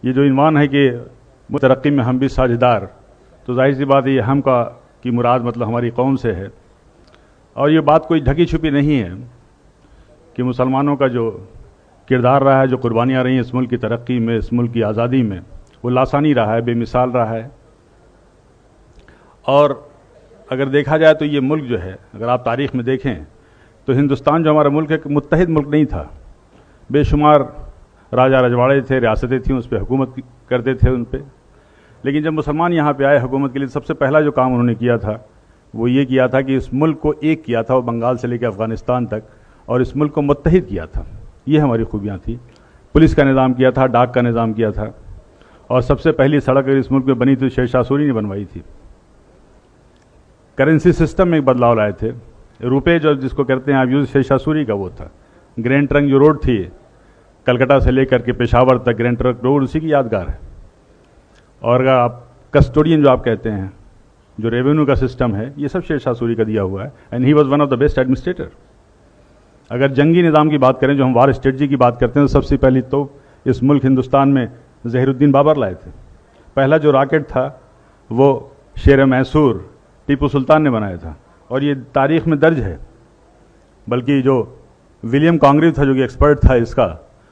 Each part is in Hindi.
ये जो इन्वान है कि तरक्की में हम भी साझेदार, तो जाहिर सी बात है ये हम का की मुराद मतलब हमारी कौम से है। और ये बात कोई ढकी छुपी नहीं है कि मुसलमानों का जो किरदार रहा है, जो कुर्बानियाँ रही हैं इस मुल्क की तरक्की में, इस मुल्क की आज़ादी में, वो लासानी रहा है, बेमिसाल रहा है। और अगर देखा जाए तो ये मुल्क जो है, अगर आप तारीख़ में देखें तो हिंदुस्तान जो हमारा मुल्क है, मुत्तहिद मुल्क नहीं था। बेशुमार राजा रजवाड़े थे, रियासतें थीं, उस पर हुकूमत करते थे उन पर। लेकिन जब मुसलमान यहाँ पे आए हुकूमत के लिए, सबसे पहला जो काम उन्होंने किया था वो ये किया था कि इस मुल्क को एक किया था, वो बंगाल से लेकर अफ़गानिस्तान तक, और इस मुल्क को मुत्तहिद किया था। ये हमारी खूबियाँ थी। पुलिस का निज़ाम किया था, डाक का निज़ाम किया था, और सबसे पहली सड़क अगर इस मुल्क में बनी थी शेर शाह सूरी ने बनवाई थी। करेंसी सिस्टम में एक बदलाव लाए थे। रुपये जो जिसको कहते हैं आप यूज़, शेर शाह सूरी का वो था। ग्रैंड ट्रंक जो रोड थी कलकत्ता से लेकर के पेशावर तक, ग्रैंड ट्रंक रोड उसी की यादगार है। और अगर आप कस्टोडियन जो आप कहते हैं, जो रेवेन्यू का सिस्टम है, ये सब शेर शाह सूरी का दिया हुआ है। And he was one of the best administrator. अगर जंगी निज़ाम की बात करें, जो हम वार स्ट्रेटजी की बात करते हैं, तो सबसे पहली तो इस मुल्क हिंदुस्तान में ज़हीरुद्दीन बाबर लाए थे। पहला जो रॉकेट था वो शेर मैसूर टीपू सुल्तान ने बनाया था, और ये तारीख़ में दर्ज है। बल्कि जो विलियम कॉन्ग्रीव था, जो कि एक्सपर्ट था इसका,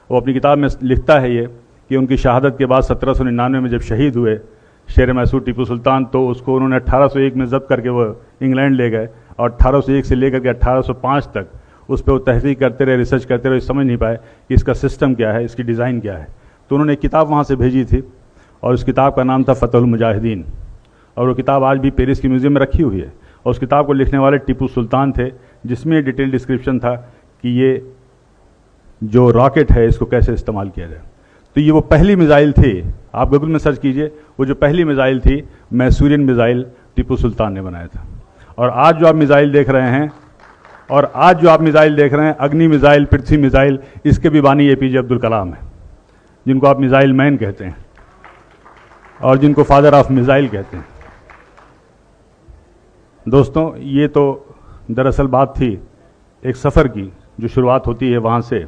वो अपनी किताब में लिखता है ये कि उनकी शहादत के बाद 1799 में जब शहीद हुए शेर मैसूर टीपू सुल्तान, तो उसको उन्होंने 1801 में ज़ब्त करके वो इंग्लैंड ले गए, और 1801 से लेकर के 1805 तक उस पर वो तहकीक करते रहे, रिसर्च करते रहे, समझ नहीं पाए कि इसका सिस्टम क्या है, इसकी डिज़ाइन क्या है। तो उन्होंने एक किताब वहाँ से भेजी थी, और उस किताब का नाम था फतहुल मुजाहिदीन, और वो किताब आज भी पेरिस के म्यूज़ियम में रखी हुई है। और उस किताब को लिखने वाले टीपू सुल्तान थे, जिसमें डिटेल डिस्क्रिप्शन था कि ये जो रॉकेट है इसको कैसे इस्तेमाल किया जाए। तो ये वो पहली मिसाइल थी, आप गूगल में सर्च कीजिए, वो जो पहली मिसाइल थी मैसूरियन मिसाइल टीपू सुल्तान ने बनाया था। और आज जो आप मिसाइल देख रहे हैं, अग्नि मिसाइल, पृथ्वी मिसाइल, इसके भी बानी APJ अब्दुल कलाम है, जिनको आप मिसाइल मैन कहते हैं और जिनको फादर ऑफ मिसाइल कहते हैं। दोस्तों, ये तो दरअसल बात थी एक सफ़र की, जो शुरुआत होती है वहाँ से,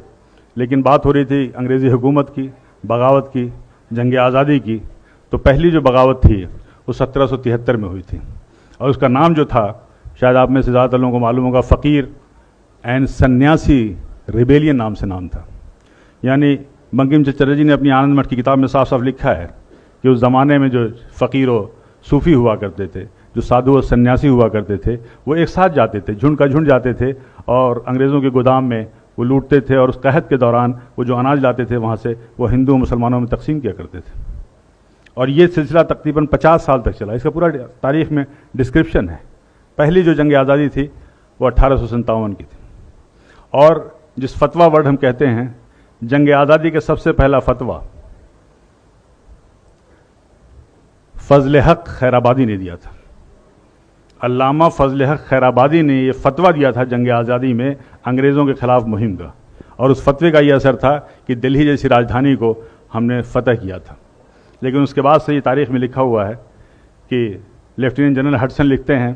लेकिन बात हो रही थी अंग्रेज़ी हुकूमत की, बगावत की, जंग आज़ादी की। तो पहली जो बगावत थी वो 1773 में हुई थी, और उसका नाम जो था, शायद आप में से ज़्यादातर लोगों को मालूम होगा, फ़कीर एंड सन्यासी रिबेलियन नाम से नाम था। यानी बंकिम चंद्र चटर्जी ने अपनी आनंद मठ की किताब में साफ साफ लिखा है कि उस ज़माने में जो फ़कीर और सूफ़ी हुआ करते थे, जो साधु और सन्यासी हुआ करते थे, वो एक साथ जाते थे, झुंड का झुंड जाते थे, और अंग्रेज़ों के गोदाम में वो लूटते थे, और उस कहत के दौरान वो जो अनाज लाते थे वहाँ से, वो हिंदू मुसलमानों में तकसीम किया करते थे। और ये सिलसिला तकरीबन 50 साल तक चला। इसका पूरा तारीख़ में डिस्क्रिप्शन है। पहली जो जंग आज़ादी थी वो 1857 की थी। और जिस फतवा वर्ड हम कहते हैं, जंग आज़ादी के सबसे पहला फतवा फजल हक खैराबादी ने दिया था। अल्लामा फजल हक खैराबादी ने ये फतवा दिया था जंग आज़ादी में अंग्रेज़ों के ख़िलाफ़ मुहिम का, और उस फतवे का ये असर था कि दिल्ली जैसी राजधानी को हमने फ़तह किया था। लेकिन उसके बाद से ये तारीख़ में लिखा हुआ है कि लेफ्टिनेंट जनरल हडसन लिखते हैं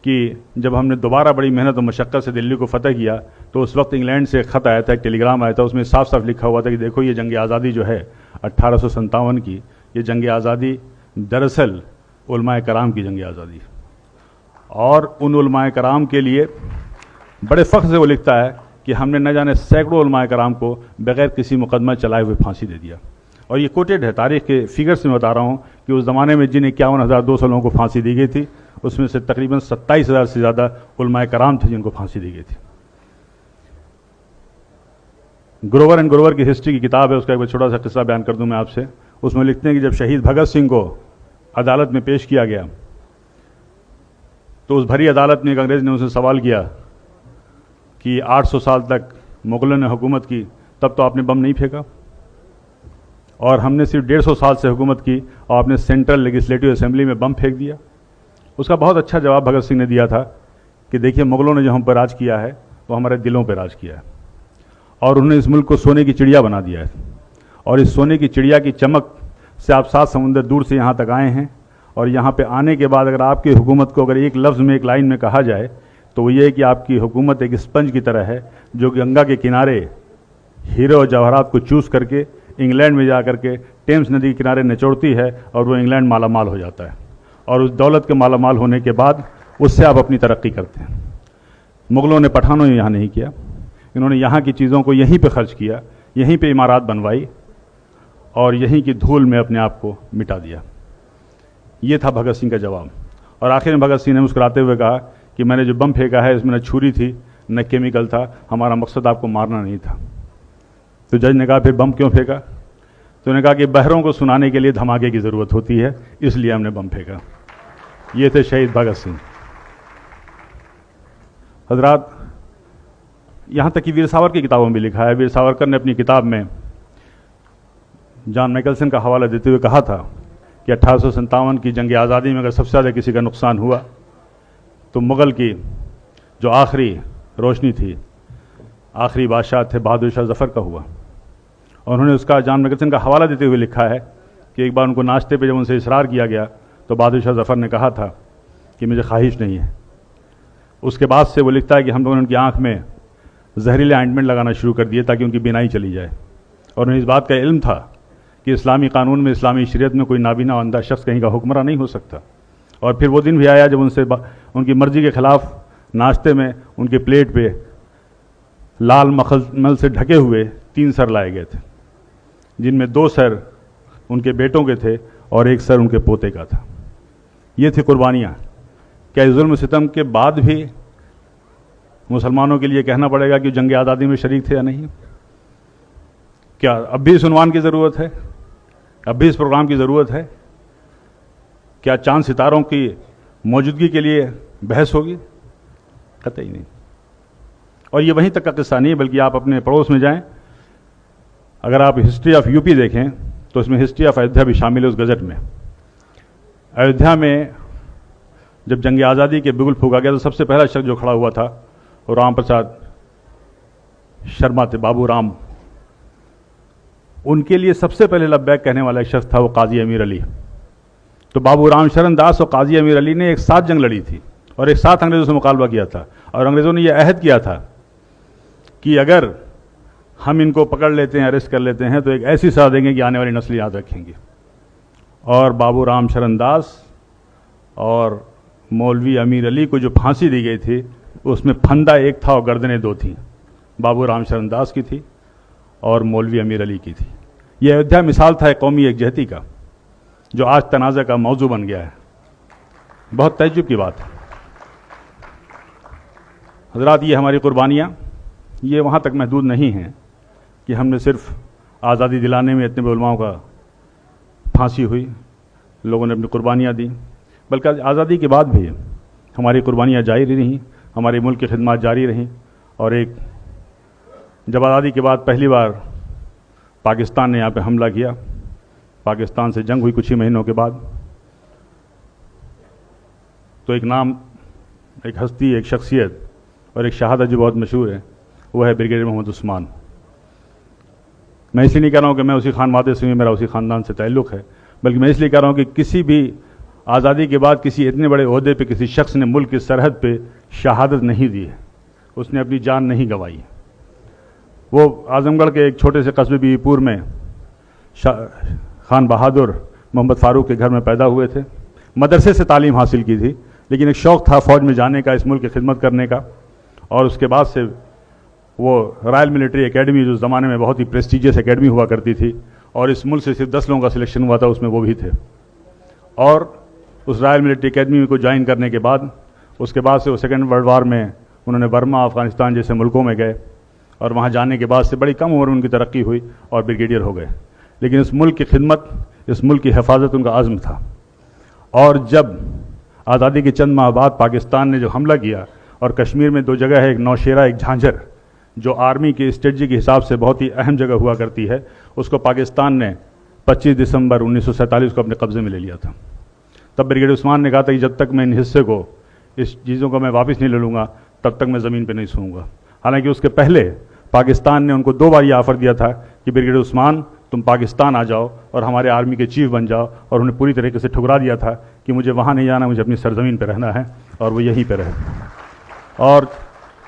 कि जब हमने दोबारा बड़ी मेहनत और मशक्क़त से दिल्ली को फ़तह किया, तो उस वक्त इंग्लैंड से एक ख़त आया था, एक टेलीग्राम आया था, उसमें साफ साफ लिखा हुआ था कि देखो ये जंग आज़ादी जो है 1857 की, ये जंग आज़ादी दरअसल उलमाए कराम की जंग आज़ादी है। और उन उलमाए कराम के लिए बड़े फ़ख्र से वो लिखता है कि हमने न जाने सैकड़ों उलमाए कराम को बग़ैर किसी मुकदमा चलाए हुए फांसी दे दिया। और ये कोटेड है, तारीख़ के फिगर से मैं बता रहा हूँ कि उस ज़माने में जिन 51,200 लोगों को फांसी दी गई थी, उसमें से तकरीबन 27,000 से ज़्यादा उलमाए कराम थे जिनको फांसी दी गई थी। ग्रोवर एंड ग्रोवर की हिस्ट्री की किताब है, उसका एक छोटा सा किस्सा बयान कर दूं मैं आपसे। उसमें लिखते हैं कि जब शहीद भगत सिंह को अदालत में पेश किया गया, तो उस भरी अदालत में एक अंग्रेज़ ने उनसे सवाल किया कि 800 साल तक मुग़लों ने हुकूमत की, तब तो आपने बम नहीं फेंका, और हमने सिर्फ 150 साल से हुकूमत की और आपने सेंट्रल लेजिस्लेटिव असेंबली में बम फेंक दिया। उसका बहुत अच्छा जवाब भगत सिंह ने दिया था कि देखिए, मुग़लों ने जो हम पर राज किया है वो हमारे दिलों पर राज किया है, और उन्होंने इस मुल्क को सोने की चिड़िया बना दिया है। और इस सोने की चिड़िया की चमक से आप 7 समुंदर दूर से यहाँ तक आए हैं, और यहाँ पे आने के बाद अगर आपकी हुकूमत को अगर एक लफ्ज़ में, एक लाइन में कहा जाए, तो वो ये है कि आपकी हुकूमत एक स्पंज की तरह है, जो गंगा के किनारे हीरे और जवाहरात को चूस करके इंग्लैंड में जा कर के टेम्स नदी के किनारे निचोड़ती है और वो इंग्लैंड मालामाल हो जाता है, और उस दौलत के मालामाल होने के बाद उससे आप अपनी तरक्की करते हैं। मुग़लों ने, पठानों ने यहाँ नहीं किया, इन्होंने यहाँ की चीज़ों को यहीं पे खर्च किया, यहीं पे इमारत बनवाई और यहीं की धूल में अपने आप को मिटा दिया। ये था भगत सिंह का जवाब। और आखिर में भगत सिंह ने मुस्कुराते हुए कहा कि मैंने जो बम फेंका है इसमें न छुरी थी न केमिकल था, हमारा मकसद आपको मारना नहीं था। तो जज ने कहा फिर बम क्यों फेंका? तो उन्होंने कहा कि बहरों को सुनाने के लिए धमाके की ज़रूरत होती है, इसलिए हमने बम फेंका। ये थे शहीद भगत सिंह। हजरात, यहाँ तक कि वीर सावरकर की किताबों में भी लिखा है। वीर सावरकर ने अपनी किताब में जॉन मैकल्सन का हवाला देते हुए कहा था कि 1857 की जंग आज़ादी में अगर सबसे ज़्यादा किसी का नुकसान हुआ तो मुग़ल की जो आखिरी रोशनी थी, आखिरी बादशाह थे बहादुर शाह जफ़र का हुआ। और उन्होंने उसका जॉन मैकल्सन का हवाला देते हुए लिखा है कि एक बार उनको नाश्ते पे जब उनसे इसरार किया गया तो बहादुर शाह जफ़र ने कहा था कि मुझे ख्वाहिश नहीं है। उसके बाद से वो लिखता है कि हम लोगों ने उनकी आँख में जहरीले ऑइंटमेंट लगाना शुरू कर दिए ताकि उनकी बीनाई चली जाए। और उन्हें इस बात का इल्म था कि इस्लामी कानून में, इस्लामी शरीयत में कोई नाबीना अंधा शख्स कहीं का हुक्मरान नहीं हो सकता। और फिर वो दिन भी आया जब उनसे उनकी मर्जी के ख़िलाफ़ नाश्ते में उनके प्लेट पे लाल मखमल से ढके हुए 3 सर लाए गए थे, जिनमें 2 सर उनके बेटों के थे और 1 सर उनके पोते का था। ये थी कुर्बानियाँ। क्या इस जुल्म सितम के बाद भी मुसलमानों के लिए कहना पड़ेगा कि जंग आज़ादी में शरीक थे या नहीं? क्या अब भी इस उन्वान की ज़रूरत है? अब भी इस प्रोग्राम की ज़रूरत है? क्या चांद सितारों की मौजूदगी के लिए बहस होगी? कतई नहीं। और ये वहीं तक का किस्सा नहीं, बल्कि आप अपने पड़ोस में जाएं, अगर आप हिस्ट्री ऑफ यूपी देखें तो इसमें हिस्ट्री ऑफ अयोध्या भी शामिल है उस गज़ट में। अयोध्या में जब जंग आज़ादी के बिगुल फूका गया तो सबसे पहला शख्स जो खड़ा हुआ था वो राम प्रसाद शर्मा थे, बाबू राम। उनके लिए सबसे पहले लब्बैक कहने वाला एक शख्स था वो काजी अमीर अली। तो बाबू राम शरण दास और काजी अमीर अली ने एक साथ जंग लड़ी थी और एक साथ अंग्रेज़ों से मुकाबला किया था। और अंग्रेज़ों ने यह अहद किया था कि अगर हम इनको पकड़ लेते हैं, अरेस्ट कर लेते हैं, तो एक ऐसी सज़ा देंगे कि आने वाली नस्ल याद रखेंगी। और बाबू राम शरण दास और मौलवी अमीर अली को जो फांसी दी गई थी उसमें फंदा एक था और गर्दनें 2 थीं। बाबू राम शरण दास की थी और मौलवी अमीर अली की थी। यह अयोध्या मिसाल था एक कौमी एकजहती का, जो आज तनाज़ा का मौजू बन गया है। बहुत तअज्जुब की बात है हज़रात। ये हमारी कुर्बानियाँ ये वहाँ तक महदूद नहीं हैं कि हमने सिर्फ आज़ादी दिलाने में इतने उलमाओं का फांसी हुई, लोगों ने अपनी कुर्बानियाँ दी, बल्कि आज़ादी के बाद भी हमारी कुर्बानियाँ जारी रहीं, हमारे मुल्क की खिदमत जारी रहीं। और एक जब आज़ादी के बाद पहली बार पाकिस्तान ने यहाँ पे हमला किया, पाकिस्तान से जंग हुई कुछ ही महीनों के बाद, तो एक नाम, एक हस्ती, एक शख्सियत और एक शहादत जो बहुत मशहूर है वो है ब्रिगेडियर मोहम्मद उस्मान। मैं इसलिए नहीं कह रहा हूँ कि मैं उसी खानवादे से हूँ, मेरा उसी ख़ानदान से ताल्लुक़ है, बल्कि मैं इसलिए कह रहा हूँ कि किसी भी आज़ादी के बाद किसी इतने बड़े ओहदे पे किसी शख्स ने मुल्क की सरहद पे शहादत नहीं दी है, उसने अपनी जान नहीं गंवाई। वो आज़मगढ़ के एक छोटे से कस्बे बीवीपुर में खान बहादुर मोहम्मद फ़ारूक के घर में पैदा हुए थे। मदरसे से तालीम हासिल की थी, लेकिन एक शौक़ था फ़ौज में जाने का, इस मुल्क की खिदमत करने का। और उसके बाद से वो रॉयल मिलिट्री एकेडमी, जो उस ज़माने में बहुत ही प्रेस्टिजियस एकेडमी हुआ करती थी, और इस मुल्क से सिर्फ 10 लोगों का सिलेक्शन हुआ था, उसमें वो भी थे। और उस रॉयल मिलिट्री एकेडमी को ज्वाइन करने के बाद उसके बाद से वो सेकेंड वर्ल्ड वार में उन्होंने बर्मा, अफ़गानिस्तान जैसे मुल्कों में गए, और वहाँ जाने के बाद से बड़ी कम उम्र में उनकी तरक्की हुई और ब्रिगेडियर हो गए। लेकिन इस मुल्क की खिदमत, इस मुल्क की हिफाजत उनका आज़म था। और जब आज़ादी के चंद माह बाद पाकिस्तान ने जो हमला किया, और कश्मीर में 2 जगह है, एक नौशेरा, एक झांझर, जो आर्मी की स्ट्रेटजी के हिसाब से बहुत ही अहम जगह हुआ करती है, उसको पाकिस्तान ने 25 दिसंबर 1947 को अपने कब्ज़े में ले लिया था। तब ब्रिगेडियर उस्मान ने कहा था कि जब तक मैं इन हिस्से को, इस चीज़ों को मैं वापस नहीं ले लूँगा, तब तक मैं ज़मीन पे नहीं सोऊंगा। हालांकि उसके पहले पाकिस्तान ने उनको 2 बार ये ऑफ़र दिया था कि ब्रिगेडियर उस्मान तुम पाकिस्तान आ जाओ और हमारे आर्मी के चीफ बन जाओ, और उन्हें पूरी तरीके से ठुकरा दिया था कि मुझे वहाँ नहीं जाना, मुझे अपनी सरजमीन पर रहना है, और वो यहीं पर रहे। और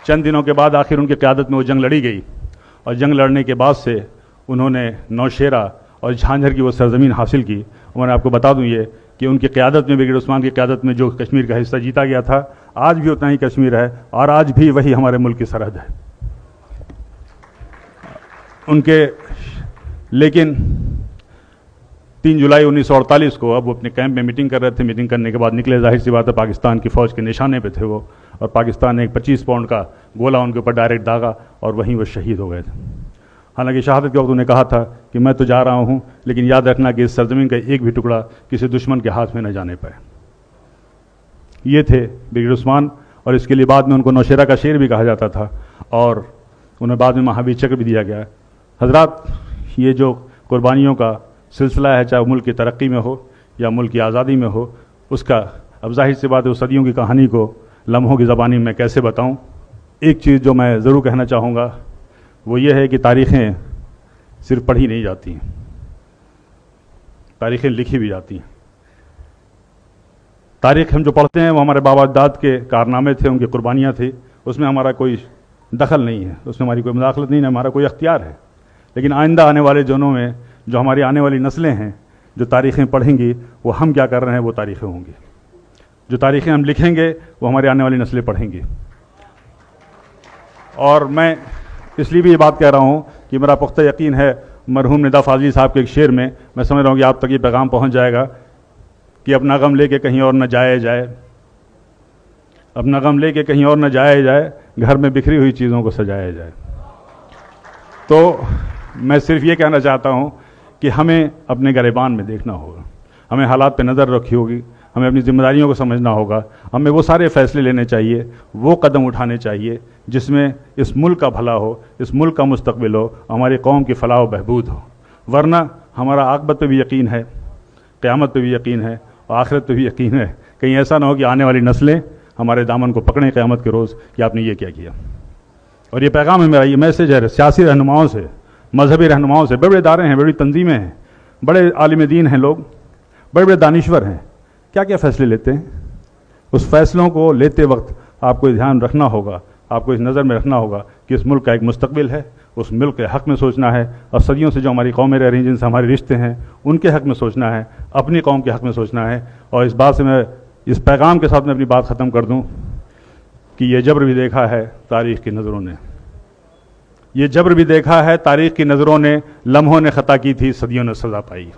चंद दिनों के बाद आखिर उनकी क़यादत में वो जंग लड़ी गई, और जंग लड़ने के बाद से उन्होंने नौशेरा और झांझर की वो सरजमीन हासिल की। और मैं आपको बता दूं ये कि उनकी क़यादत में, ब्रिगेडियर उस्मान की क़यादत में जो कश्मीर का हिस्सा जीता गया था, आज भी उतना ही कश्मीर है और आज भी वही हमारे मुल्क की सरहद है उनके। लेकिन 3 जुलाई 1948 को अब वो अपने कैंप में मीटिंग कर रहे थे। मीटिंग करने के बाद निकले, जाहिर सी बात है पाकिस्तान की फ़ौज के निशाने पे थे वो, और पाकिस्तान ने एक 25 पाउंड का गोला उनके ऊपर डायरेक्ट दागा और वहीं वो शहीद हो गए थे। हालांकि शहादत के वक्त उन्हें कहा था कि मैं तो जा रहा हूँ, लेकिन याद रखना कि इस सरजमीन का एक भी टुकड़ा किसी दुश्मन के हाथ में न जाने पाए। ये थे ब्रिगेडियर उस्मान, और इसके लिए बाद में उनको नौशेरा का शेर भी कहा जाता था और उन्हें बाद में महावीर चक्र भी दिया गया। हजरात, ये जो कुर्बानियों का सिलसिला है, चाहे मुल्क की तरक्की में हो या मुल्क की आज़ादी में हो, उसका अब जाहिर सी बात है उस सदियों की कहानी को लम्हों की ज़बानी में कैसे बताऊं। एक चीज़ जो मैं ज़रूर कहना चाहूँगा वो ये है कि तारीख़ें सिर्फ पढ़ी नहीं जाती हैं, तारीख़ें लिखी भी जाती हैं। तारीख़ हम जो पढ़ते हैं वो हमारे बाबा दाद के कारनामे थे, उनकी कुर्बानियाँ थी, उसमें हमारा कोई दखल नहीं है, उसमें हमारी कोई मुदाखलत नहीं है, हमारा कोई अख्तियार है। लेकिन आइंदा आने वाले दिनों में जो हमारी आने वाली नस्लें हैं, जो तारीख़ें पढ़ेंगी, वो हम क्या कर रहे हैं वो तारीख़ें होंगी। जो तारीख़ें हम लिखेंगे वो हमारी आने वाली नस्लें पढ़ेंगी। और मैं इसलिए भी ये बात कह रहा हूँ कि मेरा पुख्ता यकीन है मरहूम निदा फाजली साहब के एक शेर में, मैं समझ रहा हूँ कि आप तक ये पैगाम पहुँच जाएगा कि अपना गम लेके कहीं और न जाया जाए, अपना गम लेके कहीं और न जाया जाए, घर में बिखरी हुई चीज़ों को सजाया जाए। तो मैं सिर्फ ये कहना चाहता हूँ कि हमें अपने गिरबान में देखना होगा, हमें हालात पे नज़र रखी होगी, हमें अपनी जिम्मेदारियों को समझना होगा, हमें वो सारे फैसले लेने चाहिए, वो कदम उठाने चाहिए जिसमें इस मुल्क का भला हो, इस मुल्क का मुस्तकबिल हो, हमारी कौम की फलाह व बहबूद हो। वरना हमारा आक़िबत पे भी यकीन है, क़यामत पे भी यकीन है और आखिरत पे भी यकीन है। कहीं ऐसा ना हो कि आने वाली नस्लें हमारे दामन को पकड़ें क़यामत के रोज़ कि आपने ये क्या किया। और ये पैगाम है मेरा, ये मैसेज है सियासी रहनुमाओं से, मजहबी रहनुमाओं से। बड़े बड़े इदारे हैं, बड़ी तंजीमें हैं, बड़े आलिम दीन हैं लोग, बड़े बड़े दानिश्वर हैं, क्या क्या फ़ैसले लेते हैं। उस फैसलों को लेते वक्त आपको ध्यान रखना होगा, आपको इस नज़र में रखना होगा कि इस मुल्क का एक मुस्तकबिल है, उस मुल्क के हक़ में सोचना है, और सदियों से जो हमारी कौमें रह रही हैं, जिनसे हमारे रिश्ते हैं, उनके हक़ में सोचना है, अपनी कौम के हक़ में सोचना है। और इस बात से मैं, इस पैगाम के साथ मैं अपनी बात ख़त्म कर दूँ कि ये जबर भी देखा है तारीख़ की नज़रों ने, ये जबर भी देखा है तारीख़ की नज़रों ने, लम्हों ने ख़ता की थी, सदियों ने सज़ा पाई।